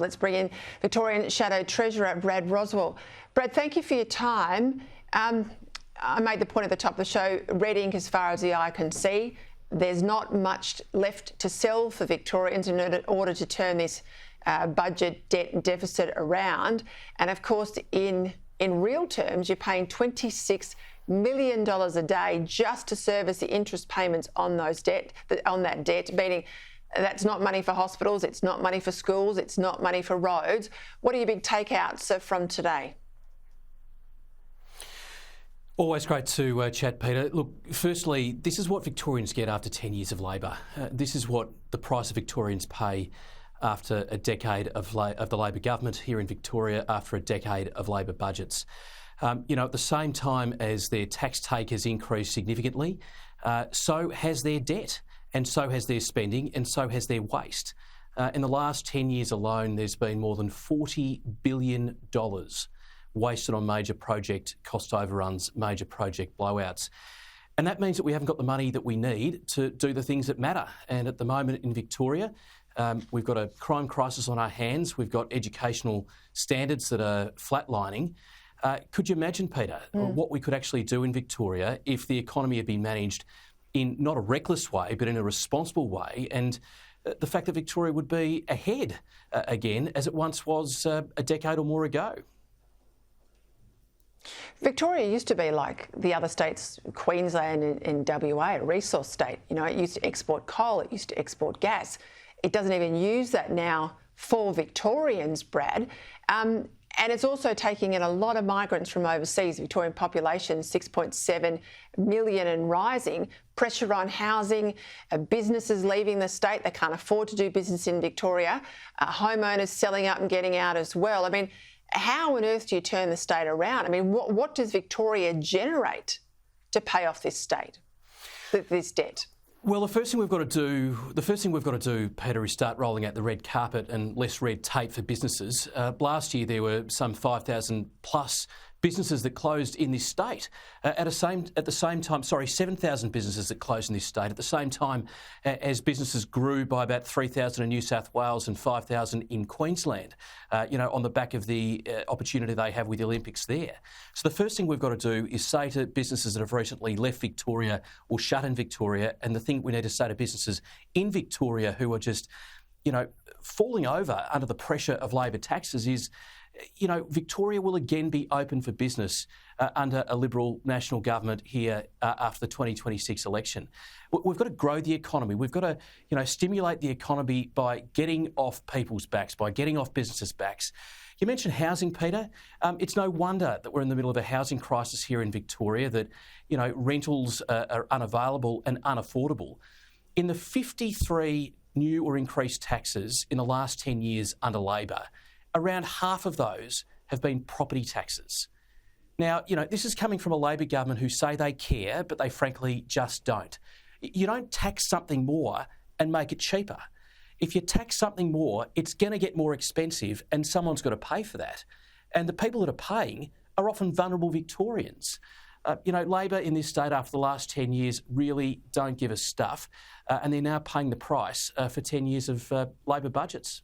Let's bring in Victorian Shadow Treasurer Brad Roswell. Brad, thank you for your time. I made the point at the top of the show, red ink as far as the eye can see. There's not much left to sell for Victorians in order to turn this budget debt and deficit around. And of course, in real terms, you're paying $26 million a day just to service the interest payments on that debt, meaning that's not money for hospitals, it's not money for schools, it's not money for roads. What are your big takeouts from today? Always great to chat, Peter. Look, firstly, this is what Victorians get after 10 years of Labor. This is what the price of Victorians pay after a decade of the Labor government here in Victoria, after a decade of Labor budgets. At the same time as their tax take has increased significantly, so has their debt, and so has their spending, and so has their waste. In the last 10 years alone, there's been more than $40 billion wasted on major project cost overruns, major project blowouts. And that means that we haven't got the money that we need to do the things that matter. And at the moment in Victoria, we've got a crime crisis on our hands. We've got educational standards that are flatlining. Could you imagine, Peter, what we could actually do in Victoria if the economy had been managed in not a reckless way, but in a responsible way, and the fact that Victoria would be ahead again, as it once was a decade or more ago? Victoria used to be like the other states, Queensland and WA, a resource state. It used to export coal, it used to export gas. It doesn't even use that now for Victorians, Brad. And it's also taking in a lot of migrants from overseas. The Victorian population, 6.7 million and rising. Pressure on housing, businesses leaving the state. They can't afford to do business in Victoria. Homeowners selling up and getting out as well. I mean, how on earth do you turn the state around? I mean, what does Victoria generate to pay off this this debt? Well, the first thing we've got to do, Peter, is start rolling out the red carpet and less red tape for businesses. Last year there were some 5,000 plus businesses that closed in this state. At the same time, 7,000 businesses that closed in this state at the same time as businesses grew by about 3,000 in New South Wales and 5,000 in Queensland, on the back of the opportunity they have with the Olympics there. So the first thing we've got to do is say to businesses that have recently left Victoria or shut in Victoria, and the thing we need to say to businesses in Victoria who are just, falling over under the pressure of Labor taxes is, Victoria will again be open for business under a Liberal national government here after the 2026 election. We've got to grow the economy. We've got to, stimulate the economy by getting off people's backs, by getting off businesses' backs. You mentioned housing, Peter. It's no wonder that we're in the middle of a housing crisis here in Victoria, that, rentals are unavailable and unaffordable. In the 53 new or increased taxes in the last 10 years under Labor, around half of those have been property taxes. Now, this is coming from a Labor government who say they care, but they frankly just don't. You don't tax something more and make it cheaper. If you tax something more, it's going to get more expensive and someone's got to pay for that. And the people that are paying are often vulnerable Victorians. Labor in this state after the last 10 years really don't give a stuff, and they're now paying the price for 10 years of Labor budgets.